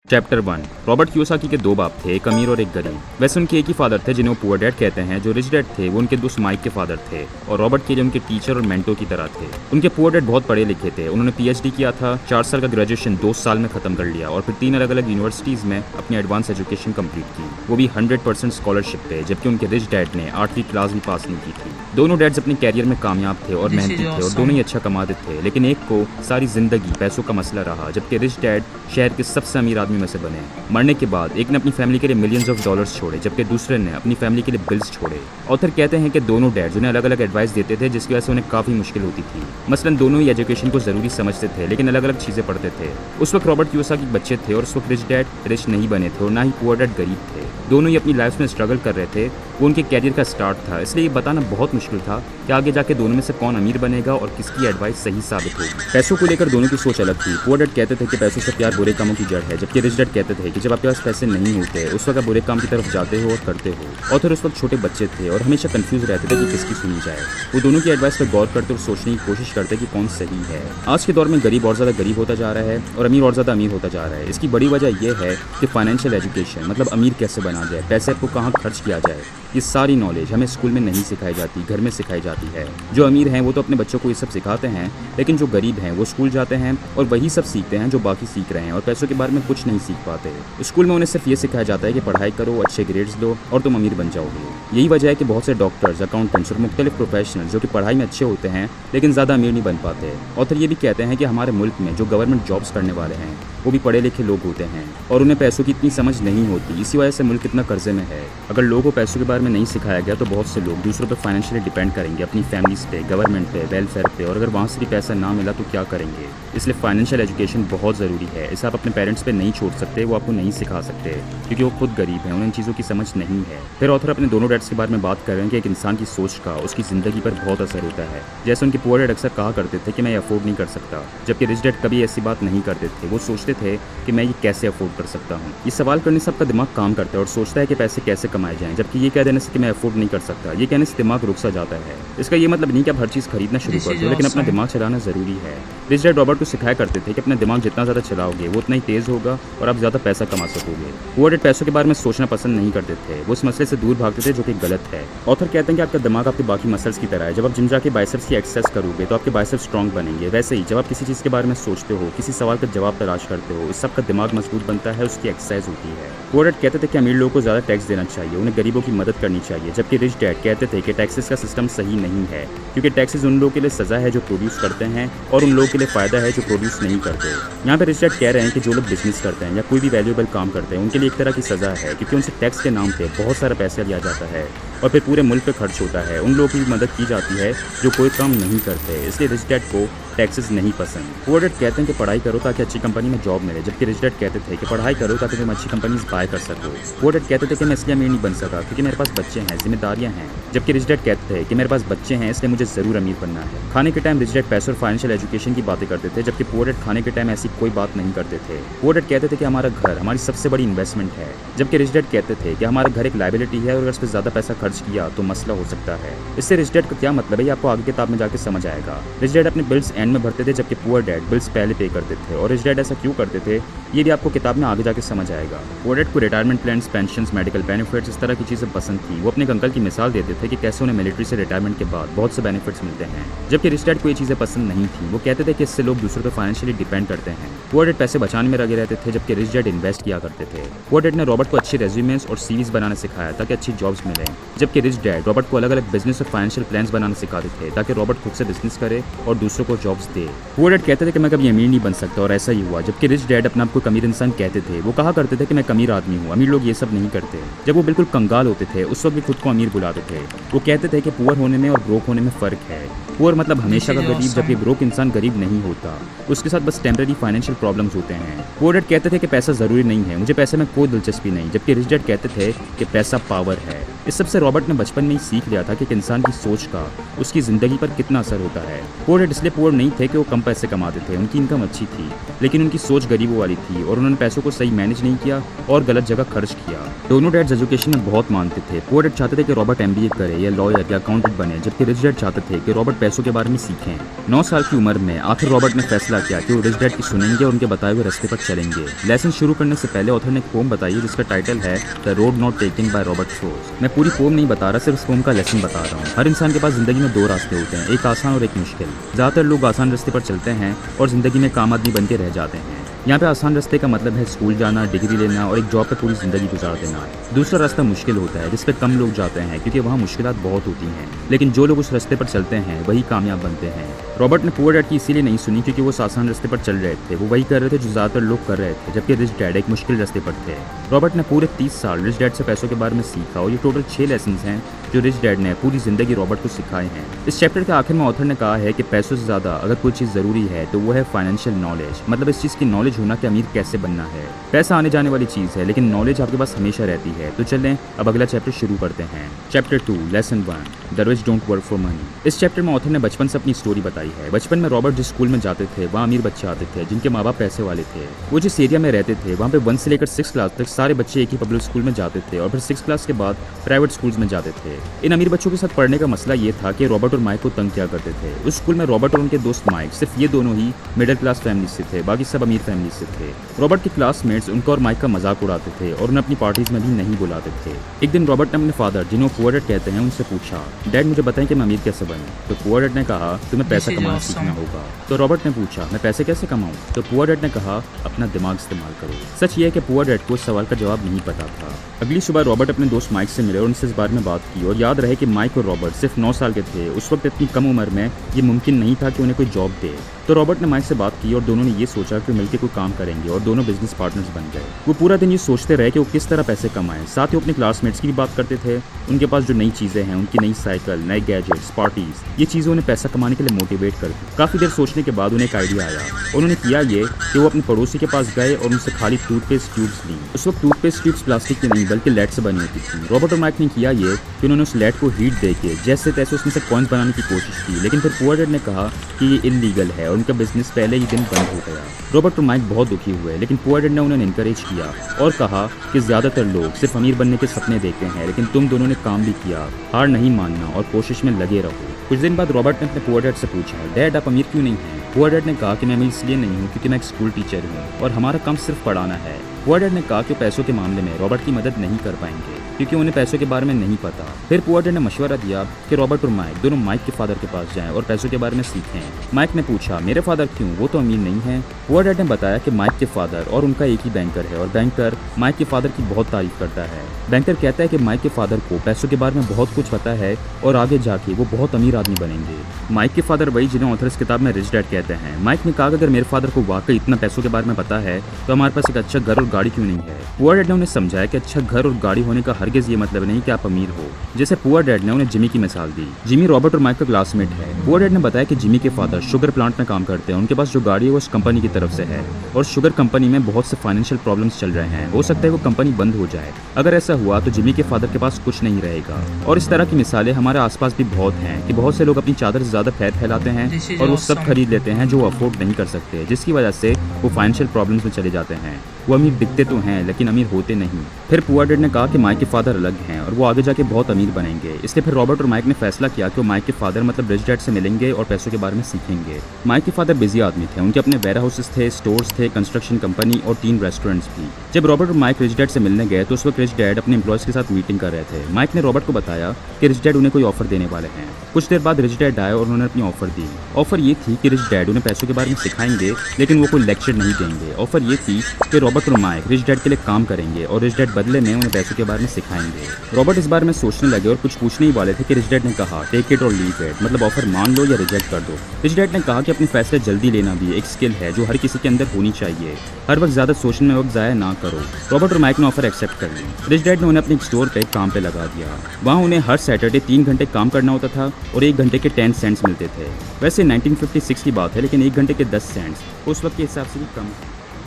Chapter 1। Robert Kiyosaki के दो बाप थे, एक अमीर और एक गरीब। वैसे उनके एक ही फादर थे जिन्हें वो पुअर डैड कहते हैं। जो रिच डैड थे वो उनके दोस्त माइक के फादर थे और रॉबर्ट के लिए उनके टीचर और मेंटोर की तरह थे। उनके पुअर डैड बहुत पढ़े लिखे थे। उन्होंने पीएचडी किया था, 4 साल का ग्रेजुएशन 2 साल में खत्म कर लिया और फिर 3 अलग अलग यूनिवर्सिटीज़ में अपनी एडवांस एजुकेशन कंप्लीट की, वो भी 100% स्कॉलरशिप पे। जबकि उनके रिच डैड ने 8वीं क्लास भी पास नहीं की थी। दोनों डैड्स अपने कैरियर में कामयाब थे और मेहनती थे और दोनों ही अच्छा कमाते थे, लेकिन एक को सारी जिंदगी पैसों का मसला रहा। जबकि रिच डैड शहर के सबसे अमीर आदमी में से बने। मरने के बाद एक ने अपनी फैमिली के लिए मिलियंस ऑफ डॉलर्स छोड़े, जबकि दूसरे ने अपनी फैमिली के लिए बिल्स छोड़े। ऑथर कहते हैं कि दोनों डैड्स उन्हें अलग अलग एडवाइस देते थे, जिसकी वजह से उन्हें काफ़ी मुश्किल होती थी। मसलन दोनों ही एजुकेशन को ज़रूरी समझते थे, लेकिन अलग अलग चीज़ें पढ़ते थे। उस वक्त रॉबर्ट कियोसाकी बच्चे थे और उस वक्त रिच डैड रिच नहीं बने थे और ना ही पुअर डैड गरीब थे। दोनों ही अपनी लाइफ में स्ट्रगल कर रहे थे। वो उनके कैरियर का स्टार्ट था, इसलिए ये बताना बहुत मुश्किल था कि आगे जाके दोनों में से कौन अमीर बनेगा और किसकी एडवाइस सही साबित होगी। पैसों को लेकर दोनों की सोच अलग थी। पुअर डैड कहते थे कि पैसों से प्यार बुरे कामों की जड़ है, जबकि रिच डैड कहते थे कि जब आपके पास पैसे नहीं होते उस वक्त आप बुरे काम की तरफ जाते हो और करते हो। ऑथर उस वक्त छोटे बच्चे थे और हमेशा कंफ्यूज रहते थे कि किसकी सुनी जाए। वो दोनों की एडवाइस पर गौर करते और सोचने की कोशिश करते कि कौन सही है। आज के दौर में गरीब और ज़्यादा गरीब होता जा रहा है और अमीर और ज़्यादा अमीर होता जा रहा है। इसकी बड़ी वजह यह है कि फाइनेंशियल एजुकेशन, मतलब अमीर कैसे बना जाए, पैसे को कहाँ खर्च किया जाए, ये सारी नॉलेज हमें स्कूल में नहीं सिखाई जाती, घर में सिखाई जाती है। जो अमीर हैं वो तो अपने बच्चों को ये सब सिखाते हैं, लेकिन जो गरीब हैं वो स्कूल जाते हैं और वही सब सीखते हैं जो बाकी सीख रहे हैं और पैसों के बारे में कुछ नहीं सीख पाते। स्कूल में उन्हें सिर्फ ये सिखाया जाता है कि पढ़ाई करो, अच्छे ग्रेड्स लो और तुम अमीर बन जाओगे। यही वजह है कि बहुत से डॉक्टर्स, अकाउंटेंट्स और मुख्तलिफ प्रोफेशनल्स जो कि पढ़ाई में अच्छे होते हैं लेकिन ज़्यादा अमीर नहीं बन पाते। ऑथर ये भी कहते हैं कि हमारे मुल्क में जो गवर्नमेंट जॉब्स करने वाले हैं वो भी पढ़े लिखे लोग होते हैं और उन्हें पैसों की इतनी समझ नहीं होती। इसी वजह से मुल्क इतना कर्जे में है। अगर लोगों को पैसों के बारे में नहीं सिखाया गया तो बहुत से लोग दूसरों पर फाइनेंशियली डिपेंड करेंगे, अपनी फैमिलीज पे, गवर्नमेंट पे, वेलफेयर पे, और अगर वहाँ से भी पैसा ना मिला तो क्या करेंगे। इसलिए फाइनेंशियल एजुकेशन बहुत ज़रूरी है। इसे आप अपने पेरेंट्स पे नहीं छोड़ सकते, वो आपको नहीं सिखा सकते क्योंकि वो खुद गरीब हैं, उन्हें इन चीज़ों की समझ नहीं है। फिर ऑथर अपने दोनों डैड्स के बारे में बात कर रहे हैं कि एक इंसान की सोच का उसकी ज़िंदगी पर बहुत असर होता है। जैसे उनके पुअर डैड अक्सर कहा करते थे कि मैं अफोर्ड नहीं कर सकता, जबकि रिच डैड कभी ऐसी बात नहीं करते थे। वो सोचते थे कि मैं ये कैसे अफोर्ड कर सकता हूँ। ये सवाल करने से आपका दिमाग काम करता है और सोचता है कि पैसे कैसे कमाए जाएं, जबकि ये कह देने से कि मैं अफोर्ड नहीं कर सकता, ये कहने से दिमाग रुक सा जाता है। इसका ये मतलब नहीं कि आप हर चीज़ खरीदना शुरू कर दो, लेकिन अपना दिमाग चलाना ज़रूरी है। रिच डैड रॉबर्ट को सिखाया करते थे कि अपना दिमाग जितना ज़्यादा चलाओगे वो उतना ही तेज़ होगा और आप ज़्यादा पैसा कमा सकोगे। पुअर डैड पैसों के बारे में सोचना पसंद नहीं करते थे, वो इस मसले से दूर भागते थे, जो कि गलत है। ऑथर कहते हैं कि आपका दिमाग आपके बाकी मसल्स की तरह है। जब आप जिम जाके बाइसेप्स की एक्सरसाइज करोगे तो आपके बाइसेप्स स्ट्रॉन्ग बनेंगे। वैसे ही जब आप किसी चीज़ के बारे में सोचते हो, किसी सवाल का जवाब तलाश करते हो, इससे आपका दिमाग मजबूत बनता है, उसकी एक्सरसाइज होती है। पुअर डैड कहते थे कि अमीर लोगों को ज़्यादा टैक्स देना चाहिए, उन्हें गरीबों की मदद करनी चाहिए, जबकि रिच डैड कहते थे कि टैक्सेस का सिस्टम सही नहीं है क्योंकि टैक्सेस उन लोगों के लिए सज़ा है जो प्रोड्यूस करते हैं और उन लोगों के लिए फ़ायदा है जो प्रोड्यूस नहीं करते। यहाँ पर रिच डैड कह रहे हैं कि जो लोग बिजनेस करते हैं या कोई भी वैल्यूएबल काम करते हैं उनके लिए एक तरह की सज़ा है क्योंकि उनसे टैक्स के नाम पर बहुत सारा पैसा लिया जाता है और फिर पूरे मुल्क पे खर्च होता है। उन लोगों की भी मदद की जाती है जो कोई काम नहीं करते, इसलिए रिच डैड को टैक्सेस नहीं पसंद। पुअर डैड कहते हैं कि पढ़ाई करो ताकि अच्छी कंपनी में जॉब मिले, जबकि रिच डैड कहते थे कि पढ़ाई करो ताकि तुम अच्छी कंपनीज बाय कर सको। पुअर डैड कहते थे कि मैं इसलिए अमीर नहीं बन सका क्योंकि मेरे पास बच्चे हैं, जिम्मेदारियां हैं, जबकि रिच डैड कहते थे कि मेरे पास बच्चे हैं इसलिए मुझे ज़रूर अमीर बनना है। खाने के टाइम रिच डैड पैसों और फाइनेंशियल एजुकेशन की बातें करते थे, जबकि पुअर डैड खाने के टाइम ऐसी कोई बात नहीं करते थे। पुअर डैड कहते थे कि हमारा घर हमारी सबसे बड़ी इन्वेस्टमेंट है, जबकि रिच डैड कहते थे कि हमारा घर एक लायबिलिटी है और अगर इस पर ज़्यादा पैसा खर्च किया तो मसला हो सकता है। इससे रिच डैड का क्या मतलब है ये आपको आगे किताब में जाके समझ आएगा। रिच डैड अपने बिल्स एंड में भरते थे, जबकि पुअर डैड बिल्स पहले पे करते थे। और रिच डैड ऐसा क्यों करते थे ये भी आपको किताब में आगे जाके समझ आएगा। पुअर डैड को retirement plans, pensions, medical benefits, इस तरह की चीज़ें पसंद थी। वो अपने अंकल की मिसाल देते थे कि कैसे उन्हें मिलिट्री से रिटायरमेंट के बाद बहुत से बेनिफिट्स मिलते हैं, जबकि रिच डैड को ये चीज़ें पसंद नहीं थी। वो कहते थे कि इससे लोग दूसरों पर फाइनेंशियली डिपेंड करते हैं। पुअर डैड पैसे बचाने में लगे रहते थे, जबकि रिच डैड इन्वेस्ट किया करते थे। पुअर डैड ने रॉबर्ट को अच्छे रेज्यूमेस और सीवीज बनाना सिखाया ताकि अच्छी जॉब्स मिलें, जबकि रिच डैड रॉबर्ट को अलग अलग बिजनेस और फाइनेंशियल प्लान्स बनाना सिखाते थे ताकि रॉबर्ट खुद से बिजनेस करे और दूसरों को जॉब्स दे। पुअर डैड कहते थे कि मैं कभी अमीर नहीं बन सकता और ऐसा ही हुआ, जबकि रिच डैड अपने आप को अमीर इंसान कहते थे। वो कहा करते थे कि मैं अमीर आदमी हूँ, अमीर लोग ये सब नहीं करते। जब वो बिल्कुल कंगाल होते थे उस वक्त भी खुद को अमीर बुलाते थे। वो कहते थे कि पुअर होने में और ब्रोक होने में फ़र्क है। पुअर मतलब हमेशा का गरीब, जबकि ब्रोक इंसान गरीब नहीं होता, उसके साथ बस टेम्पररी फाइनेंशियल प्रॉब्लम्स होते हैं। पुअर डैड कहते थे कि पैसा ज़रूरी नहीं है, मुझे पैसे में कोई दिलचस्पी नहीं, जबकि रिच डैड कहते थे कि पैसा पावर है। इस सबसे रॉबर्ट ने बचपन में ही सीख लिया था कि एक इंसान की सोच का उसकी ज़िंदगी पर कितना असर होता है। पुअर डैड इसलिए पुअर नहीं थे कि वो कम पैसे कमाते थे, उनकी इनकम अच्छी थी, लेकिन उनकी सोच गरीबों वाली थी और उन्होंने पैसों को सही मैनेज नहीं किया और गलत जगह खर्च किया। दोनों डैड्स एजुकेशन में बहुत मानते थे। पुअर डैड चाहते थे कि रॉबर्ट MBA करे या लॉयर या अकाउंटेंट बने, जबकि रिच डैड चाहते थे कि रॉबर्ट पैसों के बारे में सीखें। 9 साल की उम्र में आखिर रॉबर्ट ने फैसला किया कि वो रिच डैड की सुनेंगे और उनके बताए हुए रास्ते पर चलेंगे। लेसन शुरू करने से पहले ऑथर ने एक पोम बताई है जिसका टाइटल है the road not taken by Robert frost. मैं पूरी पोम नहीं बता रहा, सिर्फ इस पोम का लेसन बता रहा हूँ। हर इंसान के पास जिंदगी में 2 रास्ते होते हैं, एक आसान और एक मुश्किल। ज़्यादातर लोग आसान रास्ते पर चलते हैं और जिंदगी में काम आदमी बन के रह जाते हैं। यहाँ पे आसान रास्ते का मतलब है स्कूल जाना, डिग्री लेना और एक जॉब पे पूरी जिंदगी गुजार देना। दूसरा रास्ता मुश्किल होता है जिस पे कम लोग जाते हैं क्योंकि वहाँ मुश्किलात बहुत होती हैं, लेकिन जो लोग उस रास्ते पर चलते हैं वही कामयाब बनते हैं। रॉबर्ट ने पुअर डैड की इसीलिए नहीं सुनी क्योंकि वो आसान रास्ते पर चल रहे थे, वो वही कर रहे थे जो ज़्यादातर लोग कर रहे थे, जबकि रिच डैड एक मुश्किल रास्ते पर थे। रॉबर्ट ने पूरे 30 साल रिच डैड से पैसों के बारे में सीखा और ये टोटल 6 लेसन हैं जो रिच डैड ने पूरी जिंदगी रॉबर्ट को सिखाए हैं। इस चैप्टर के आखिर में ऑथर ने कहा है कि पैसों से ज़्यादा अगर कोई चीज़ ज़रूरी है तो वो है फाइनेंशियल नॉलेज, मतलब इस चीज़ की नॉलेज होना कि अमीर कैसे बनना है। पैसा आने जाने वाली चीज़ है लेकिन नॉलेज आपके पास हमेशा रहती है। तो चलें अब अगला चैप्टर शुरू करते हैं। Chapter 2 lesson 1 the rich don't work for money. इस चैप्टर में ऑथर ने बचपन से अपनी स्टोरी बताई है। बचपन में रॉबर्ट जिस स्कूल में जाते थे वहाँ अमीर बच्चे आते थे जिनके माँ बाप पैसे वाले थे। वो जिस एरिया में रहते थे वहाँ पे 1 से लेकर 6 क्लास तक सारे बच्चे एक ही पब्लिक स्कूल में जाते थे और फिर 6 क्लास के बाद प्राइवेट स्कूल्स में जाते थे। इन अमीर बच्चों के साथ पढ़ने का मसला ये था कि रॉबर्ट और माइक को तंग किया करते थे। उस स्कूल में रॉबर्ट और उनके दोस्त माइक, सिर्फ ये दोनों ही मिडिल क्लास फैमिली से थे, बाकी सब अमीर फैमिली से थे। रॉबर्ट के क्लासमेट्स उनका और माइक का मजाक उड़ाते थे और उन्हें अपनी पार्टीज में भी नहीं बुलाते थे। एक दिन रॉबर्ट ने अपने फादर, जिन्हें पुअर डैड कहते हैं, उनसे पूछा, डैड मुझे बताएं कि मैं अमीर कैसे बनूं। तो पुअर डैड ने कहा तुम्हें पैसा कमाना सीखना होगा। तो रॉबर्ट ने पूछा मैं पैसे कैसे कमाऊं? तो पुअर डैड ने कहा अपना दिमाग इस्तेमाल करो। सच ये है कि पुअर डैड को इस सवाल का जवाब नहीं पता था। अगली सुबह रॉबर्ट अपने दोस्त माइक से मिले और उनसे इस बारे में बात की। और याद रहे कि माइक और रॉबर्ट सिर्फ 9 साल के थे। उस वक्त इतनी कम उम्र में ये मुमकिन नहीं था कि उन्हें कोई जॉब दे। तो रॉबर्ट ने माइक से बात की और दोनों ने ये सोचा कि मिलकर कोई काम करेंगे और दोनों बिजनेस पार्टनर्स बन गए। वो पूरा दिन ये सोचते रहे कि वो किस तरह पैसे कमाएं। साथ ही अपने क्लासमेट्स की भी बात करते थे। उनके पास जो नई चीज़ें हैं, उनकी नई साइकिल, नए गैजेट्स, पार्टीज, ये चीज़ें उन्हें पैसा कमाने के लिए मोटिवेट करती। काफ़ी देर सोचने के बाद उन्हें एक आइडिया आया। उन्होंने किया ये कि वो अपने पड़ोसी के पास गए और उनसे खाली टूथपेस्ट ट्यूब्स ली। उस वक्त टूथपेस्ट ट्यूब्स प्लास्टिक की नहीं बल्कि लेड से बनी होती थी। रॉबर्ट और माइक ने किया ये कि उन्होंने उस लेड को हीट देके जैसे तैसे उसमें से कॉइन्स बनाने की कोशिश की, लेकिन फिर पुअर डैड ने कहा कि ये इलीगल है और उनका बिजनेस पहले ही दिन बंद हो गया। रॉबर्ट और माइक बहुत दुखी हुए, लेकिन पुअर डैड ने उन्हें इनकरेज किया और कहा कि ज़्यादातर लोग सिर्फ अमीर बनने के सपने देखते हैं, लेकिन तुम दोनों ने काम भी किया। हार नहीं मानना और कोशिश में लगे रहो। कुछ दिन बाद रॉबर्ट ने अपने पुअर डैड से पूछा, डैड आप अमीर क्यों नहीं हैं? पुअर डैड ने कहा कि मैं अमीर इसलिए नहीं हूँ क्योंकि मैं एक स्कूल टीचर हूँ और हमारा काम सिर्फ पढ़ाना है। पुअर डैड ने कहा कि पैसों के मामले में रॉबर्ट की मदद नहीं कर पाएंगे क्योंकि उन्हें पैसों के बारे में नहीं पता। फिर पुअर डैड ने मशवरा दिया कि रॉबर्ट और माइक दोनों माइक के फादर के पास जाएं और पैसों के बारे में सीखें। माइक ने पूछा मेरे फादर क्यों, वो तो अमीर नहीं है। पुअर डैड ने बताया कि माइक के फादर और उनका एक ही बैंकर है और बैंकर माइक के फादर की बहुत तारीफ करता है। बैंकर कहता है कि माइक के फादर को पैसों के बारे में बहुत कुछ पता है और आगे जाके वो बहुत अमीर आदमी बनेंगे। माइक के फादर वही जिन्हें ऑथर इस किताब में रिच डैड कहते हैं। माइक ने कहा अगर मेरे फादर को वाकई इतना पैसों के बारे में पता है तो हमारे पास एक अच्छा घर और गाड़ी क्यों नहीं है। पुअर डैड ने उन्हें समझाया कि अच्छा घर और गाड़ी होने का हरगिज ये मतलब नहीं कि आप अमीर हो। जैसे पुअर डैड ने उन्हें जिमी की मिसाल दी। जिमी रॉबर्ट और माइक का क्लासमेट है। पुअर डैड ने बताया कि जिमी के फादर शुगर प्लांट में काम करते हैं। उनके पास जो गाड़ी है वो उस कंपनी की तरफ से है और शुगर कंपनी में बहुत से फाइनेंशियल प्रॉब्लम्स चल रहे हैं। हो सकता है वो कंपनी बंद हो जाए। अगर ऐसा हुआ तो जिमी के फादर के पास कुछ नहीं रहेगा। और इस तरह की मिसालें हमारे आसपास भी बहुत हैं कि बहुत से लोग अपनी चादर से ज्यादा पैर फैलाते हैं और वो सब खरीद लेते हैं जो वो अफोर्ड नहीं कर सकते, जिसकी वजह से वो फाइनेंशियल प्रॉब्लम्स में चले जाते हैं। वो अमीर दिखते तो हैं लेकिन अमीर होते नहीं। फिर पुअर डैड ने कहा कि माइक के फादर अलग हैं और वो आगे जाके बहुत अमीर बनेंगे। इसलिए फिर रॉबर्ट और माइक ने फैसला किया कि वो माइक के फादर मतलब रिच डैड से मिलेंगे और पैसों के बारे में सीखेंगे। माइक के फादर बिजी आदमी थे। उनके अपने वेयर हाउसेस थे, स्टोर्स थे, कंस्ट्रक्शन कंपनी और 3 रेस्टोरेंट्स भी। जब रॉबर्ट और माइक रिच डैड से मिलने गए तो उस वक्त रिच डैड अपने एम्प्लॉयज के साथ मीटिंग कर रहे थे। माइक ने रॉबर्ट को बताया कि रिच डैड उन्हें कोई ऑफर देने वाले हैं। कुछ देर बाद रिच डैड आए और उन्होंने अपनी ऑफर दी। ऑफर ये थी कि रिच डैड उन्हें पैसों के बारे में सिखाएंगे लेकिन वो कोई लेक्चर नहीं देंगे। ऑफर ये थी कि रॉबर्ट और माइक रिच डैड के लिए काम करेंगे और रिच डैड बदले में उन्हें पैसों के बारे में सिखाएंगे। रॉबर्ट इस बारे में सोचने लगे और कुछ पूछने ही वाले थे कि रिच डैड ने कहा टेक इट और लीव इट, मतलब ऑफर मान लो या रिजेक्ट कर दो। रिच डैड ने कहा कि अपने फैसले जल्दी लेना भी एक स्किल है जो हर किसी के अंदर होनी चाहिए। हर वक्त ज्यादा सोचने में वक्त जाया ना करो। रॉबर्ट और माइक ने ऑफर एक्सेप्ट कर ली। रिच डैड ने उन्हें अपने स्टोर पे काम पे लगा दिया। वहाँ उन्हें हर सैटरडे 3 घंटे काम करना होता था और 1 घंटे के 10 सेंट्स मिलते थे। वैसे 1956 की बात है लेकिन 1 घंटे के 10 सेंट्स उस वक्त के हिसाब से भी कम।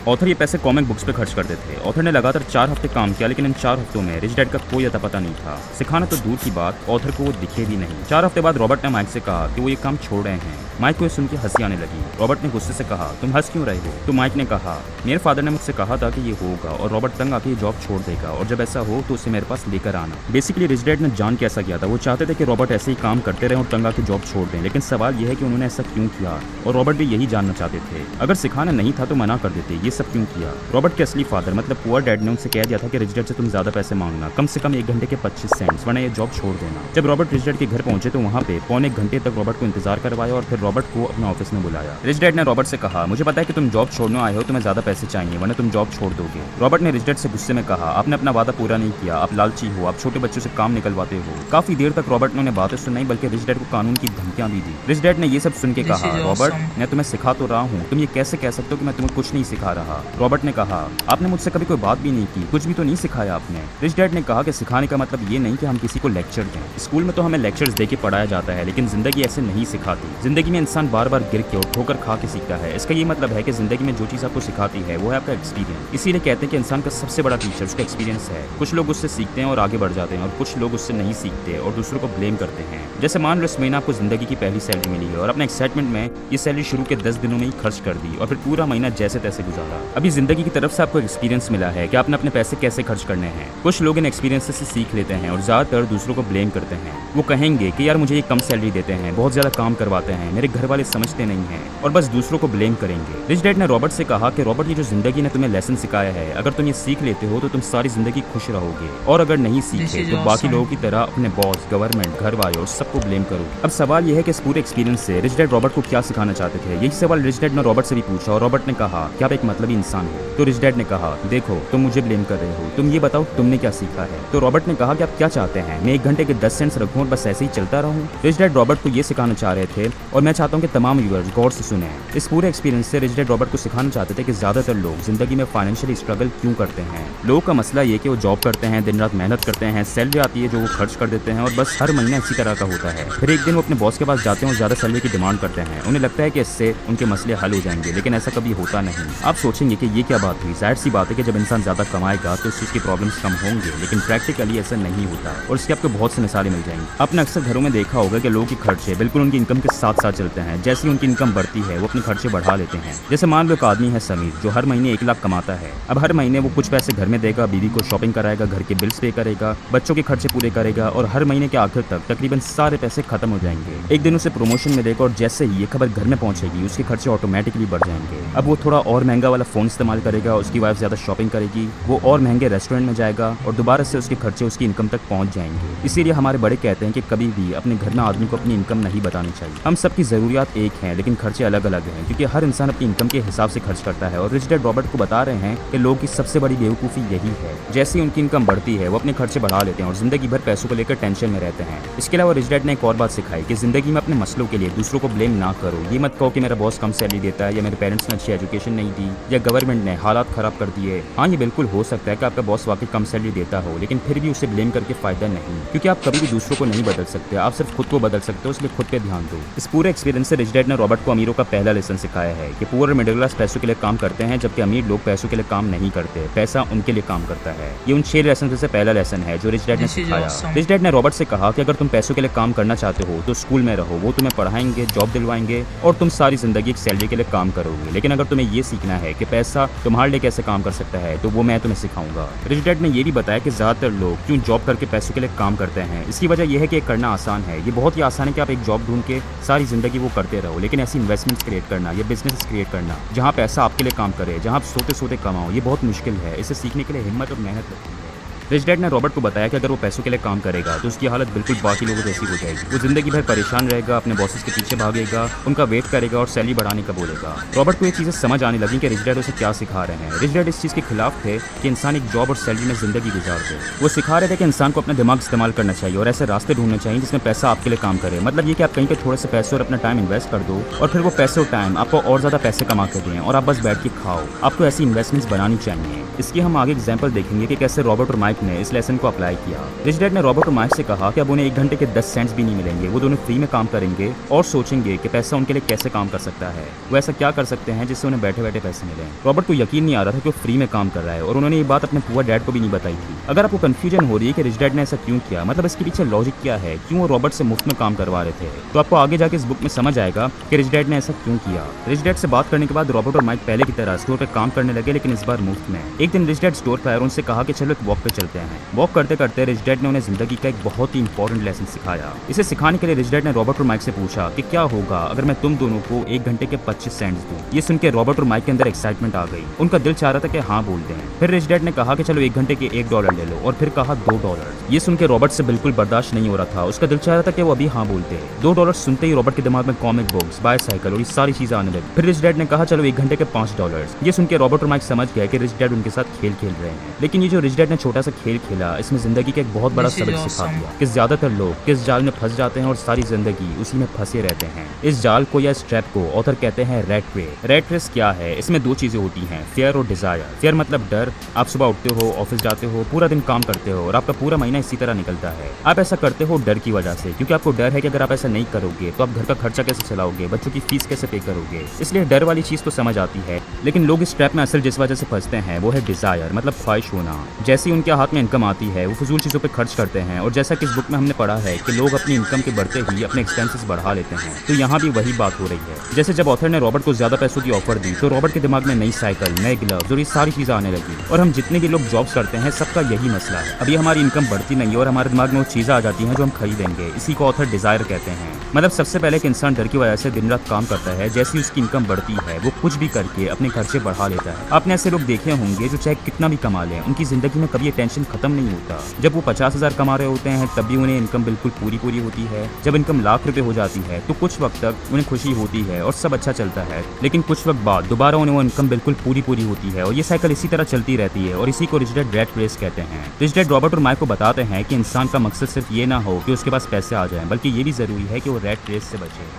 ऑथर ये पैसे कॉमिक बुक्स पे खर्च करते थे। ऑथर ने लगातार 4 हफ्ते काम किया, लेकिन इन 4 हफ्तों में रिच डैड का कोई अता पता नहीं था। सिखाना तो दूर की बात, ऑथर को वो दिखे भी नहीं। 4 हफ्ते बाद रॉबर्ट ने माइक से कहा कि वो ये काम छोड़ रहे हैं। माइक को सुन के हंसी आने लगी। रॉबर्ट ने गुस्से से कहा, तुम हंस क्यों रहे हो? तो माइक ने कहा, मेरे फादर ने मुझसे कहा था कि ये होगा और रॉबर्ट तंग आके ये जॉब छोड़ देगा, और जब ऐसा हो तो उसे मेरे पास लेकर आना। बेसिकली रिच डैड ने जान के ऐसा किया था। वो चाहते थे कि रॉबर्ट ऐसे ही काम करते रहे और तंग आके जॉब छोड़ दें, लेकिन सवाल यह है कि उन्होंने ऐसा क्यों किया, और रॉबर्ट भी यही जानना चाहते थे। अगर सिखाना नहीं था तो मना कर देते, ये सब क्यों किया? रॉबर्ट के असली फादर मतलब पुअर डैड ने उनसे कह दिया था कि रिच डैड से तुम ज्यादा पैसे मांगना, कम से कम 1 घंटे के 25 सेंट्स, वरना ये जॉब छोड़ देना। जब रॉबर्ट रिच डैड के घर पहुंचे तो वहाँ पे पौने 1 घंटे तक रॉबर्ट को इंतजार करवाया और फिर रॉबर्ट को अपने ऑफिस में बुलाया। रिच डैड ने रॉबर्ट से कहा, मुझे पता है कि तुम जॉब छोड़ने आए हो, तुम्हें ज्यादा पैसे चाहिए, वरना तुम जॉब छोड़ दोगे। रॉबर्ट ने रिच डैड से गुस्से में कहा, आपने अपना वादा पूरा नहीं किया, आप लालची हो, आप छोटे बच्चों से काम निकलवाते हो। काफी देर तक रॉबर्ट ने उन्हें बातें सुनाई, बल्कि रिच डैड को कानून की धमकियां भी दी। रिच डैड ने ये सब सुन के कहा, रॉबर्ट मैं तुम्हें सिखा तो रहा हूँ, तुम ये कैसे कह सकते हो कि मैं तुम्हें कुछ नहीं सिखा रहा? रॉबर्ट ने कहा, आपने मुझसे कभी कोई बात भी नहीं की, कुछ भी तो नहीं सिखाया आपने। रिच डैड ने कहा कि सिखाने का मतलब ये नहीं कि हम किसी को लेक्चर दें। स्कूल में तो हमें लेक्चर्स दे के पढ़ाया जाता है, लेकिन जिंदगी ऐसे नहीं सिखाती। जिंदगी में इंसान बार बार गिर के और ठोकर खा के सीखता है। इसका ये मतलब है कि जिंदगी में जो चीज आपको सिखाती है वो है आपका एक्सपीरियंस। इसीलिए कहते हैं कि इंसान का सबसे बड़ा टीचर उसका एक्सपीरियंस है। कुछ लोग उससे सीखते हैं और आगे बढ़ जाते हैं, और कुछ लोग उससे नहीं सीखते और दूसरों को ब्लेम करते हैं। जैसे मान लो इस महीने आपको जिंदगी की पहली सैलरी मिली है और अपने एक्साइटमेंट में ये सैलरी शुरू के 10 दिनों में ही खर्च कर दी और फिर पूरा महीना जैसे तैसे गुजारा। अभी जिंदगी की तरफ से आपको एक्सपीरियंस मिला है कि आपने अपने पैसे कैसे खर्च करने हैं। कुछ लोग इन एक्सपीरियंस से सीख लेते हैं और ज्यादातर दूसरों को ब्लेम करते हैं। वो कहेंगे कि यार मुझे ये कम सैलरी देते हैं, बहुत ज्यादा काम करवाते हैं, मेरे घर वाले समझते नहीं हैं, और बस दूसरों को ब्लेम करेंगे। रिच डैड ने रॉबर्ट से कहा कि रॉबर्ट, ये जो जिंदगी ने तुम्हें लेसन सिखाया है, अगर तुम ये सीख लेते हो तो तुम सारी जिंदगी खुश रहोगे, और अगर नहीं सीखे तो बाकी लोगों की तरह अपने बॉस, गवर्नमेंट, घर वाले और सबको ब्लेम करो। अब सवाल यह है कि इस पूरे एक्सपीरियंस से रिच डैड रॉबर्ट को क्या सिखाना चाहते थे। यही सवाल रिच डैड ने रॉबर्ट से भी पूछा और रॉबर्ट ने कहा कि आप एक मतलबी इंसान हो। तो रिच डैड ने कहा, देखो तुम मुझे ब्लेम कर रहे हो, तुम ये बताओ तुमने क्या सीखा है। तो रॉबर्ट ने कहा कि आप क्या चाहते हैं, मैं 1 घंटे के 10 सेंट्स रखूं और बस ऐसे ही चलता रहूं? रिच डैड रॉबर्ट को ये सिखाना चाह रहे थे, और मैं चाहता हूं कि तमाम व्यूअर्स गौर से सुने। इस पूरे एक्सपीरियंस से रिच डैड रॉबर्ट को सिखाना चाहते थे कि ज्यादातर लोग जिंदगी में फाइनेंशियली स्ट्रगल क्यों करते हैं। लोगों का मसला ये कि वो जॉब करते हैं, दिन रात मेहनत करते हैं, सैलरी आती है जो वो खर्च कर देते हैं, और बस हर महीने इसी तरह का होता है। फिर एक दिन वो अपने बॉस के पास जाते हैं और ज्यादा सैलरी की डिमांड करते हैं। उन्हें लगता है कि इससे उनके मसले हल हो जाएंगे, लेकिन ऐसा कभी होता नहीं। आप सोचेंगे कि ये क्या बात हुई। जाहिर सी बात है कि जब इंसान ज्यादा कमाएगा तो उसकी प्रॉब्लम्स कम होंगे, लेकिन प्रैक्टिकली ऐसा नहीं होता, और इसके आपको बहुत सी मिसालें मिल जाएंगी। आपने अक्सर घरों में देखा होगा कि लोगों के खर्चे बिल्कुल उनकी इनकम के साथ साथ चलते हैं। जैसे ही उनकी इनकम बढ़ती है वो अपने खर्चे बढ़ा लेते हैं। जैसे मान लो एक आदमी है समीर, जो हर महीने 1 लाख कमाता है। अब हर महीने वो कुछ पैसे घर में देगा, बीवी को शॉपिंग कराएगा, घर के बिल्स पे करेगा, बच्चों के खर्चे पूरे करेगा, और हर महीने के आखिर तक तकरीबन सारे पैसे खत्म हो जाएंगे। एक दिन उसे प्रमोशन मिलेगा और जैसे ही ये खबर घर में पहुंचेगी उसके खर्चे ऑटोमेटिकली बढ़ जाएंगे। अब वो थोड़ा और महंगा वाला फोन इस्तेमाल करेगा, उसकी वाइफ ज्यादा शॉपिंग करेगी, वो और महंगे रेस्टोरेंट में जाएगा, और दोबारा से उसके खर्चे उसकी इनकम तक पहुंच जाएंगे। इसीलिए हमारे बड़े कहते हैं कि कभी भी अपने घर में आदमी को अपनी इनकम नहीं बतानी चाहिए। हम सबकी जरूरियात एक हैं, लेकिन खर्चे अलग अलग हैं, क्योंकि हर इंसान अपनी इनकम के हिसाब से खर्च करता है। और रिच डैड रॉबर्ट को बता रहे हैं कि लोगों की सबसे बड़ी बेवकूफ़ी यही है, जैसे ही उनकी इनकम बढ़ती है वो अपने खर्चे बढ़ा लेते हैं और जिंदगी भर पैसों को लेकर टेंशन में रहते हैं। इसके अलावा रिच डैड ने एक और बात सिखाई कि जिंदगी में अपने मसलों के लिए दूसरों को ब्लेम ना करो। ये मत कहो कि मेरा बॉस कम सैलरी देता है, या मेरे पेरेंट्स ने अच्छी एजुकेशन नहीं दी, या गवर्नमेंट ने हालात खराब कर दिए। हाँ, ये बिल्कुल हो सकता है कि आपका बॉस वाकई कम सैलरी देता हो, लेकिन फिर भी उसे ब्लेम करके फायदा नहीं, क्योंकि आप कभी भी दूसरों को नहीं बदल सकते, आप सिर्फ खुद को बदल सकते हो, इसलिए खुद पे ध्यान दो। इस पूरे एक्सपीरियंस से रिच डैड ने रॉबर्ट को अमीरों का पहला लेसन सिखाया है कि पुअर और मिडिल क्लास पैसों के लिए काम करते हैं, जबकि अमीर लोग पैसों के लिए काम नहीं करते, पैसा उनके लिए काम करता है। ये उन 6 लेसन में से पहला लेसन है जो रिच डैड ने सिखाया। रिच डैड ने रॉबर्ट से कहा कि अगर तुम पैसों के लिए काम करना चाहते हो तो स्कूल में रहो, वो तुम्हें पढ़ाएंगे, जॉब दिलवाएंगे, और तुम सारी जिंदगी एक सैलरी के लिए काम करोगे। लेकिन अगर तुम्हें ये सीखना है कि पैसा तुम्हारे लिए कैसे काम कर सकता है, तो वो मैं तुम्हें सिखाऊंगा। रिच डैड ने ये भी बताया कि ज्यादातर लोग क्यों जॉब करके पैसों के लिए काम करते हैं। इसकी वजह यह है कि करना आसान है। ये बहुत ही आसान है कि आप एक जॉब ढूंढ के सारी जिंदगी वो करते रहो, लेकिन ऐसी इन्वेस्टमेंट्स क्रिएट करना या बिजनेस क्रिएट करना जहाँ पैसा आपके लिए काम करे, जहाँ आप सोते सोते कमाओ, ये बहुत मुश्किल है। इसे सीखने के लिए हिम्मत और मेहनत लगती है। रिच डैड ने रॉबर्ट को बताया कि अगर वो पैसों के लिए काम करेगा तो उसकी हालत बिल्कुल बाकी लोगों जैसी हो जाएगी। वो जिंदगी भर परेशान रहेगा, अपने बॉसेस के पीछे भागेगा, उनका वेट करेगा और सैलरी बढ़ाने का बोलेगा। रॉबर्ट को ये चीजें समझ आने लगी कि रिच डैड उसे क्या सिखा रहे हैं। रिच डैड इस चीज के खिलाफ थे कि इंसान एक जॉब और सैलरी में जिंदगी गुजार दे। वो सिखा रहे थे कि इंसान को अपना दिमाग इस्तेमाल करना चाहिए और ऐसे रास्ते ढूंढने चाहिए जिसमें पैसा आपके लिए काम करे। मतलब ये कि आप कहीं पे थोड़े से पैसे और अपना टाइम इन्वेस्ट कर दो, और फिर वो पैसे और टाइम आपको और ज्यादा पैसे कमा के दें, और आप बस बैठ के खाओ। आपको ऐसी इन्वेस्टमेंट्स बनानी चाहिए। इसकी हम आगे एग्जांपल देखेंगे कि कैसे रॉबर्ट और माइक माइक ने इस लेसन को अप्लाई किया। रिच डैड ने रॉबर्ट और माइक से कहा कि अब उन्हें 1 घंटे के 10 सेंट्स भी नहीं मिलेंगे, वो दोनों फ्री में काम करेंगे और सोचेंगे कि पैसा उनके लिए कैसे काम कर सकता है, वो ऐसा क्या कर सकते हैं जिससे उन्हें बैठे बैठे पैसे मिले। रॉबर्ट को यकीन नहीं आ रहा था कि वो फ्री में काम कर रहा है और उन्होंने ये बात अपने पुअर डैड को भी नहीं बताई थी। अगर आपको कंफ्यूजन हो रही है कि रिच डैड ने ऐसा क्यों किया, मतलब इसके पीछे लॉजिक क्या है, क्यों वो रॉबर्ट से मुफ्त में काम करवा रहे थे, तो आपको आगे जाके इस बुक में समझ आएगा कि रिच डैड ने ऐसा क्यों किया। रिच डैड से बात करने के बाद रॉबर्ट और माइक पहले की तरह स्टोर पे काम करने लगे, लेकिन इस बार मुफ्त में। एक दिन रिच डैड स्टोर पर आए और उनसे कहा कि चलो एक वॉक पे चलते हैं। वॉक करते करते रिच डैड ने उन्हें जिंदगी का एक बहुत ही इंपॉर्टेंट लेसन सिखाया। इसे सिखाने के लिए रिच डैड ने रॉबर्ट और माइक से पूछा कि क्या होगा अगर मैं तुम दोनों को 1 घंटे के 25 सेंट्स दूं। ये सुन के रॉबर्ट और माइक के अंदर एक्साइटमेंट आ गई, उनका दिल चाह रहा था कि हाँ बोल दें। फिर रिच डैड ने कहा कि चलो 1 घंटे के $1 ले लो और फिर कहा $2। ये सुन के रॉबर्ट से बिल्कुल बर्दाश्त नहीं हो रहा था, उसका दिल चाह रहा था कि वो अभी हाँ बोलते। $2 सुनते ही रॉबर्ट के दिमाग में कॉमिक बुक्स, बाइसाइकिल और ये सारी चीजें आने लगी। फिर रिच डैड ने कहा चलो 1 घंटे के $5। ये सुन के रॉबर्ट और माइक समझ गए कि रिच डैड उनके साथ खेल खेल रहे हैं, लेकिन ये जो रिच डैड ने छोटा सा खेल खेला इसमें जिंदगी का एक बहुत बड़ा सबक सिखा दिया कि ज्यादातर लोग किस जाल में फंस जाते हैं और सारी जिंदगी उसी में फंसे रहते हैं। इस जाल को या इस ट्रैप को ऑथर कहते हैं रैट रेस। रैट रेस क्या है? इसमें 2 चीजें होती हैं, फेयर और डिजायर। फेयर मतलब डर, आप सुबह उठते हो, ऑफिस जाते हो, पूरा दिन काम करते हो और आपका पूरा महीना इसी तरह निकलता है। आप ऐसा करते हो डर की वजह से, क्योंकि आपको डर है कि अगर आप ऐसा नहीं करोगे तो आप घर का खर्चा कैसे चलाओगे, बच्चों की फीस कैसे पे करोगे, इसलिए डर वाली चीज तो समझ आती है। लेकिन लोग इस ट्रैप में असल जिस वजह से फंसते हैं वो है डिजायर, मतलब ख्वाहिश होना। जैसे ही उनके हाथ में इनकम आती है वो फजूल चीजों पे खर्च करते हैं और जैसा कि इस बुक में हमने पढ़ा है कि लोग अपनी इनकम के बढ़ते ही अपने एक्सपेंसेस बढ़ा लेते हैं, तो यहाँ भी वही बात हो रही है। जैसे जब ऑथर ने रॉबर्ट को ज्यादा पैसों की ऑफर दी तो रॉबर्ट के दिमाग में नई साइकिल, नए ग्लव्स और ये सारी चीजें आने लगी। और हम जितने भी लोग जॉब्स करते हैं सबका यही मसला है, अभी हमारी इनकम बढ़ती नहीं है और हमारे दिमाग में वो चीजें आ जाती हैं जो हम खरीदेंगे। इसी को ऑथर डिजायर कहते हैं। मतलब सबसे पहले एक इंसान डर की वजह से दिन रात काम करता है, जैसे उसकी इनकम बढ़ती है वो कुछ भी करके अपने खर्चे बढ़ा लेता है। आपने ऐसे लोग देखे होंगे जो चाहे कितना भी कमा लें उनकी जिंदगी में कभी ये टेंशन खत्म नहीं होता। जब वो 50,000 कमा रहे होते हैं तब भी उन्हें इनकम बिल्कुल पूरी होती है। जब इनकम लाख रुपए हो जाती है तो कुछ वक्त तक उन्हें खुशी होती है और सब अच्छा चलता है, लेकिन कुछ वक्त बाद दोबारा उन्हें वो इनकम बिल्कुल पूरी होती है और ये साइकिल इसी तरह चलती रहती है और इसी को रिच डैड रैट रेस कहते हैं। रिच डैड रॉबर्ट और माइक को बताते हैं कि इंसान का मकसद सिर्फ ये ना हो कि उसके पास पैसे आ जाएं, बल्कि ये भी जरूरी है कि वो रैट रेस से बचे।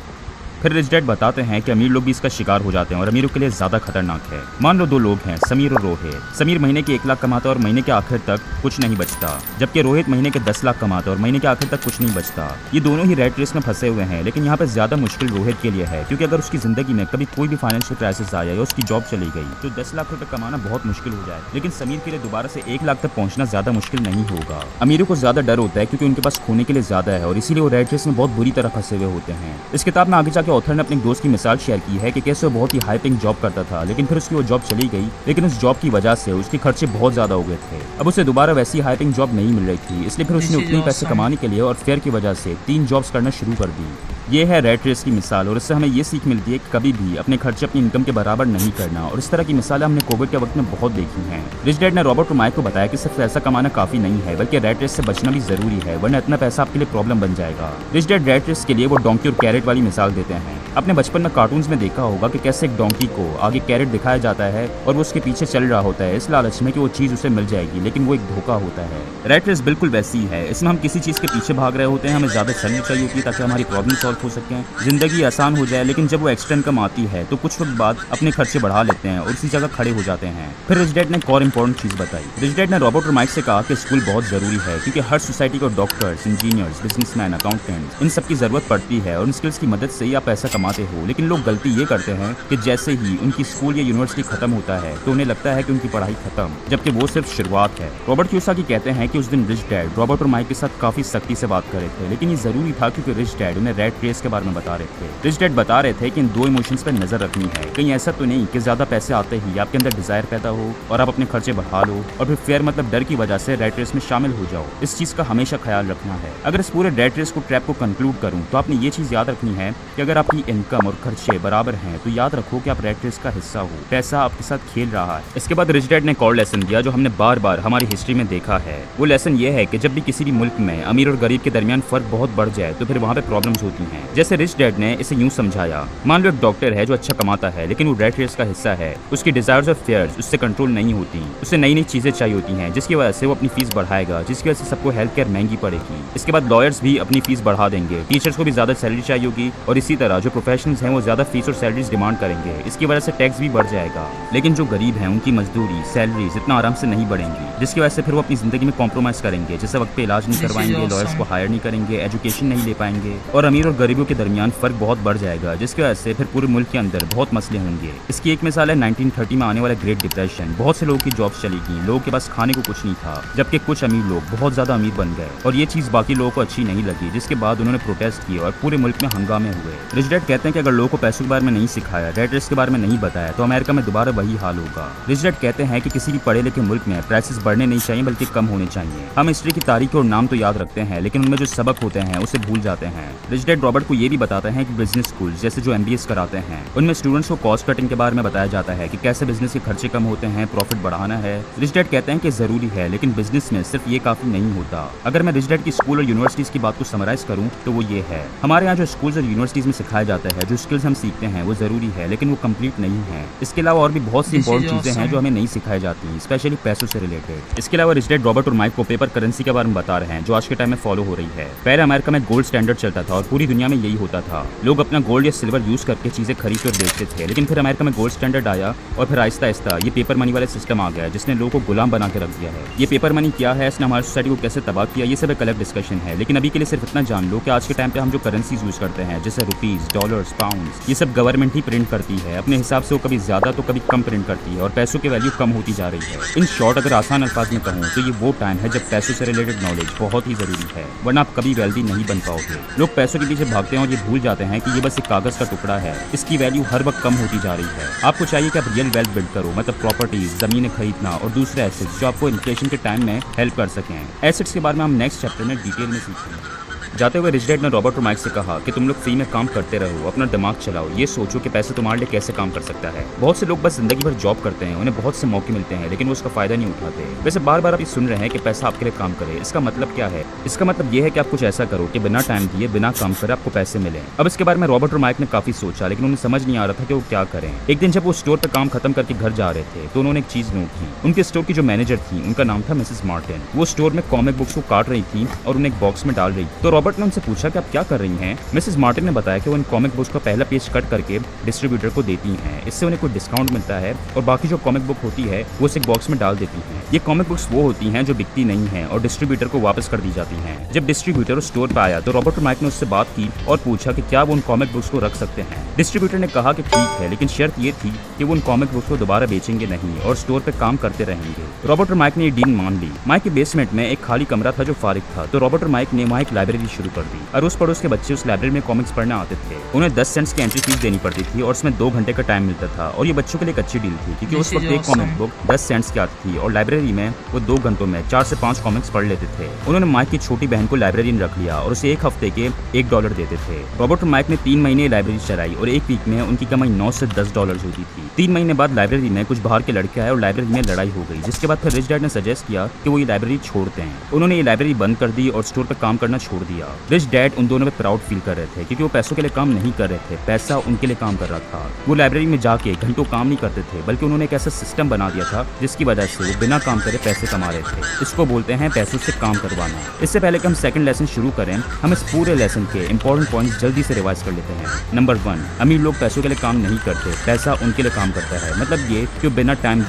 फिर रिच डैड बताते हैं कि अमीर लोग भी इसका शिकार हो जाते हैं और अमीरों के लिए ज्यादा खतरनाक है। मान लो 2 लोग हैं, समीर और रोहित। समीर महीने के 1 लाख कमाता है और महीने के आखिर तक कुछ नहीं बचता, जबकि रोहित महीने के 10 लाख कमाता है और महीने के आखिर तक कुछ नहीं बचता। ये दोनों ही रैट रेस में फंसे हुए हैं, लेकिन यहाँ पे ज्यादा मुश्किल रोहित के लिए है, क्योंकि अगर उसकी जिंदगी में कभी कोई भी फाइनेंशियल क्राइसिस आया या उसकी जॉब चली गई तो 10 लाख रुपए कमाना बहुत मुश्किल हो जाए। लेकिन समीर के लिए दोबारा से 1 लाख तक पहुंचना ज्यादा मुश्किल नहीं होगा। अमीरों को ज्यादा डर होता है क्योंकि उनके पास खोने के लिए ज्यादा है और इसीलिए वो रैट रेस में बहुत बुरी तरह फंसे हुए होते हैं। इस किताब में आगे जाके ऑथर ने अपने दोस्त की मिसाल शेयर की है कि कैसे वो बहुत ही हाई पेइंग जॉब करता था, लेकिन फिर उसकी वो जॉब चली गई, लेकिन उस जॉब की वजह से उसके खर्चे बहुत ज्यादा हो गए थे। अब उसे दोबारा वैसी हाई पेइंग जॉब नहीं मिल रही थी, इसलिए फिर उसने उतने पैसे कमाने के लिए और फेयर की वजह से 3 जॉब्स करना शुरू कर दी। ये है रैट रेस की मिसाल और इससे हमें ये सीख मिलती है कि कभी भी अपने खर्चे अपनी इनकम के बराबर नहीं करना, और इस तरह की मिसालें हमने कोविड के वक्त में बहुत देखी हैं। रिच डैड ने रॉबर्ट और माइक को बताया कि सिर्फ पैसा कमाना काफी नहीं है, बल्कि रैट रेस से बचना भी जरूरी है, वरना इतना पैसा आपके लिए प्रॉब्लम बन जाएगा। रिच डैड रैट रेस के लिए वो डोंकी और कैरेट वाली मिसाल देते हैं। अपने बचपन में कार्टून्स में देखा होगा कि कैसे एक डोंकी को आगे कैरेट दिखाया जाता है और वो उसके पीछे चल रहा होता है इस लालच में कि वो चीज उसे मिल जाएगी, लेकिन वो एक धोखा होता है। रैट रेस बिल्कुल वैसी है, इसमें हम किसी चीज के पीछे भाग रहे होते हैं, हमें ज्यादा सैलरी चाहिए होती है ताकि हमारी प्रॉब्लम सॉल्व हो सके, जिंदगी आसान हो जाए, लेकिन जब वो एक्स्ट्रा इनकम आती है तो कुछ वक्त बाद अपने खर्चे बढ़ा लेते हैं और उसी जगह खड़े हो जाते हैं। फिर रिच डैड ने एक और इम्पोर्टेंट चीज बताई। रिच डैड ने रॉबर्ट और माइक से कहा कि स्कूल बहुत जरूरी है, क्योंकि हर सोसाइटी को डॉक्टर्स, इंजीनियर्स, बिजनेसमैन, अकाउंटेंट्स इन सब की जरूरत पड़ती है और इन स्किल्स की मदद से ही आप पैसा कमाते हो। लेकिन लोग गलती ये करते हैं कि जैसे ही उनकी स्कूल या यूनिवर्सिटी खत्म होता है तो उन्हें लगता है कि उनकी पढ़ाई खत्म, जबकि वो सिर्फ शुरुआत है। रॉबर्ट कियोसाकी कहते हैं कि उस दिन रिच डैड रॉबर्ट और माइक के साथ काफी सख्ती से बात कर रहे थे, लेकिन ये जरूरी था क्योंकि रिच डैड उन्हें रैट रेस के बारे में बता रहे थे। रिच डैड बता रहे थे कि इन 2 इमोशंस पर नजर रखनी है। कहीं ऐसा तो नहीं कि ज्यादा पैसे आते ही आपके अंदर डिजायर पैदा हो और आप अपने खर्चे बढ़ा लो और फिर फेयर मतलब डर की वजह से रैट रेस में शामिल हो जाओ। इस चीज का हमेशा ख्याल रखना है। अगर इस पूरे रैट रेस को ट्रैप को कंक्लूड करूं तो आपने ये चीज याद रखनी है कि अगर आपकी इनकम और खर्चे बराबर हैं तो याद रखो कि आप रैट रेस का हिस्सा हो, पैसा आपके साथ खेल रहा है। इसके बाद रिच डैड ने एक और लेसन दिया जो हमने बार बार हमारी हिस्ट्री में देखा है। वो लेसन ये है कि जब भी किसी भी मुल्क में अमीर और गरीब के दरमियान फर्क बहुत बढ़ जाए तो फिर वहाँ पे प्रॉब्लम्स होती हैं। हैं। जैसे रिच डैड ने इसे यूं समझाया, मान लो एक डॉक्टर है जो अच्छा कमाता है लेकिन वो रैट रेस का हिस्सा है, उसकी डिजायर्स और फेयर्स उससे कंट्रोल नहीं होती, उसे नई नई चीजें चाहिए होती हैं जिसकी वजह से वो अपनी फीस बढ़ाएगा, जिसकी वजह से सबको हेल्थ केयर महंगी पड़ेगी। इसके बाद लॉयर्स भी अपनी फीस बढ़ा देंगे, टीचर्स को भी ज्यादा सैलरी चाहिए होगी और इसी तरह जो प्रोफेशनल्स हैं वो ज्यादा फीस और सैलरीज डिमांड करेंगे। इसकी वजह से टैक्स भी बढ़ जाएगा। लेकिन जो गरीब हैं उनकी मजदूरी सैलरीज इतना आराम से नहीं बढ़ेंगी, जिसकी वजह से फिर वो अपनी जिंदगी में कॉम्प्रोमाइज करेंगे, जैसे वक्त पे इलाज नहीं करवाएंगे, लॉयर्स को हायर नहीं करेंगे, एजुकेशन नहीं ले पाएंगे और अमीर और गरीबों के दरमियान फर्क बहुत बढ़ जाएगा, जिसकी वजह से फिर पूरे मुल्क के अंदर बहुत मसले होंगे। इसकी एक मिसाल है 1930 में आने वाला ग्रेट डिप्रेशन। बहुत से लोगों की जॉब्स चली गई, लोगों के पास खाने को कुछ नहीं था, जबकि कुछ अमीर लोग बहुत ज्यादा अमीर बन गए और ये चीज बाकी लोगों को अच्छी नहीं लगी, जिसके बाद उन्होंने प्रोटेस्ट किए और पूरे मुल्क में हंगामे हुए। रिच डैड कहते हैं कि अगर लोगों को पैसों के बारे में नहीं सिखाया, रैट रेस के बारे में नहीं बताया तो अमेरिका में दोबारा वही हाल होगा। रिच डैड कहते हैं कि किसी भी पढ़े लिखे मुल्क में प्राइसेस बढ़ने नहीं चाहिए बल्कि कम होने चाहिए। हम हिस्ट्री की तारीख और नाम तो याद रखते हैं लेकिन उनमें जो सबक होते हैं उसे भूल जाते हैं। रिच डैड रॉबर्ट को ये भी बताते हैं कि बिजनेस स्कूल जैसे जो MBAs कराते हैं उनमें स्टूडेंट्स को कॉस्ट कटिंग के बारे में बताया जाता है कि कैसे बिजनेस के खर्चे कम होते हैं, प्रॉफिट बढ़ाना है। रिच डैड कहते हैं कि जरूरी है लेकिन बिजनेस में सिर्फ ये काफी नहीं होता। अगर मैं रिच डैड की स्कूल और यूनिवर्सिटीज की बात को समराइज करूं तो वो ये है, हमारे यहाँ जो स्कूल्स और यूनिवर्सिटीज में सिखाया जाता है, जो स्किल्स हम सीखते हैं वो जरूरी है लेकिन वो कंप्लीट नहीं है। इसके अलावा और भी बहुत सी इंपॉर्टेंट चीजें हैं जो हमें नहीं सिखाई जाती, स्पेशली पैसों से रिलेटेड। इसके अलावा रिच डैड रॉबर्ट और माइक को पेपर करेंसी के बारे में बता रहे हैं जो आज के टाइम में फॉलो हो रही है। पहले अमेरिका में गोल्ड स्टैंडर्ड चलता था और पूरी दुनिया में यही होता था, लोग अपना गोल्ड या सिल्वर यूज करके चीजें खरीदते और बेचते थे। लेकिन फिर अमेरिका में गोल्ड स्टैंडर्ड आया और फिर आहिस्ता आहिस्ता ये पेपर मनी वाले सिस्टम आ गया जिसने लोगों को गुलाम बना के रख दिया है। ये पेपर मनी क्या है, इसने हमारी सोसाइटी को कैसे तबाह किया, ये सब एक अलग डिस्कशन है। लेकिन अभी के लिए सिर्फ इतना जान लो कि आज के टाइम पे हम जो करेंसीज यूज करते हैं जैसे रुपीज, डॉलर्स, पाउंड्स, ये सब गवर्नमेंट ही प्रिंट करती है अपने हिसाब से। वो कभी ज्यादा तो कभी कम प्रिंट करती है और पैसों की वैल्यू कम होती जा रही है। इन शॉर्ट अगर आसान अल्फाज में कहूँ तो ये वो टाइम है जब पैसों से रिलेटेड नॉलेज बहुत ही जरूरी है, वरना आप कभी वेल्दी नहीं बन पाओगे। लोग पैसों के पीछे भागते हैं और ये भूल जाते हैं कि ये बस एक कागज का टुकड़ा है, इसकी वैल्यू हर वक्त कम होती जा रही है। आपको चाहिए कि आप रियल वेल्थ बिल्ड करो, मतलब प्रॉपर्टीज, जमीनें खरीदना और दूसरे एसेट्स जो आपको इन्फ्लेशन के टाइम में हेल्प कर सकें। एसेट्स के बारे में हम नेक्स्ट चैप्टर में डिटेल में सीखेंगे। जाते हुए रिच डैड ने रॉबर्ट और माइक से कहा कि तुम लोग फ्री में काम करते रहो, अपना दिमाग चलाओ, ये सोचो कि पैसे तुम्हारे लिए कैसे काम कर सकता है। बहुत से लोग बस जिंदगी भर जॉब करते हैं, उन्हें बहुत से मौके मिलते हैं लेकिन वो उसका फायदा नहीं उठाते। वैसे बार बार आप ये सुन रहे हैं कि पैसा आपके लिए काम करे, इसका मतलब क्या है? इसका मतलब ये है कि आप कुछ ऐसा करो कि बिना टाइम दिए, बिना काम करे आपको पैसे मिले। अब इसके बारे में रॉबर्ट और माइक ने काफी सोचा लेकिन उन्हें समझ नहीं आ रहा था कि वो क्या करें। एक दिन जब वो स्टोर पर काम खत्म करके घर जा रहे थे तो उन्होंने एक चीज नोट की। उनके स्टोर की जो मैनेजर थी उनका नाम था मिसेस मार्टिन। वो स्टोर में कॉमिक बुक्स को काट रही थी और उन्हें एक बॉक्स में डाल रही। तो रॉबर्ट ने उनसे पूछा कि क्या कर रही हैं? मिसेस मार्टिन ने बताया कि वो इन कॉमिक बुक्स का पहला पेज कट करके डिस्ट्रीब्यूटर को देती हैं, इससे उन्हें कोई डिस्काउंट मिलता है और बाकी जो कॉमिक बुक होती है वो उसे एक बॉक्स में डाल देती हैं। ये कॉमिक बुक्स वो होती हैं जो बिकती नहीं है और डिस्ट्रीब्यूटर को वापस कर दी जाती हैं। जब डिस्ट्रीब्यूटर स्टोर पर आया तो रॉबर्ट और माइक ने उससे बात की और पूछा कि क्या वो उन कॉमिक बुक्स को रख सकते हैं। डिस्ट्रीब्यूटर ने कहा कि ठीक है, लेकिन शर्त ये थी कि वो उन कॉमिक बुक्स को दोबारा बेचेंगे नहीं और स्टोर पे काम करते रहेंगे। रॉबर्ट और माइक ने ये डील मान ली। माइक के बेसमेंट में एक खाली कमरा था जो फारिग था, तो रॉबर्ट और माइक ने वहाँ एक लाइब्रेरी शुरू कर दी। अड़ोस पड़ोस के बच्चे उस लाइब्रेरी में कॉमिक्स पढ़ने आते थे। उन्हें 10 सेंट्स की एंट्री फीस देनी पड़ती थी और उसमें 2 घंटे का टाइम मिलता था और ये बच्चों के लिए एक अच्छी डील थी क्योंकि उस वक्त एक कॉमिक बुक 10 सेंट्स की आती थी और लाइब्रेरी में वो 2 घंटों में 4 से 5 कॉमिक्स पढ़ लेते थे। उन्होंने माइक की छोटी बहन को लाइब्रेरी में रख लिया और उसे एक हफ्ते के $1 देते थे। रॉबर्ट और माइक ने 3 महीने लाइब्रेरी चलाई और एक वीक में उनकी कमाई 9 से $10 होती थी। 3 महीने बाद लाइब्रेरी में कुछ बाहर के लड़के आए और लाइब्रेरी में लड़ाई हो गई, जिसके बाद फिर रिच डैड ने सजेस्ट किया कि वो ये लाइब्रेरी छोड़ते हैं। उन्होंने ये लाइब्रेरी बंद कर दी और स्टोर पर काम करना छोड़ दिया। रिच डैड उन दोनों पे प्राउड फील कर रहे थे क्योंकि वो पैसों के लिए काम नहीं कर रहे थे, पैसा उनके लिए काम कर रहा था। वो लाइब्रेरी में जाके घंटों काम नहीं करते थे बल्कि उन्होंने एक ऐसा सिस्टम बना दिया था जिसकी वजह से वो बिना काम करे पैसे कमा रहे थे। इसको बोलते हैं पैसों से काम करवाना। इससे पहले कि हम सेकंड लेसन शुरू करें, हम इस पूरे लेसन के इंपॉर्टेंट पॉइंट्स जल्दी से रिवाइज कर लेते हैं। नंबर 1, अमीर लोग पैसों के लिए काम नहीं करते, पैसा उनके लिए काम करता है। मतलब ये कि बिना टाइम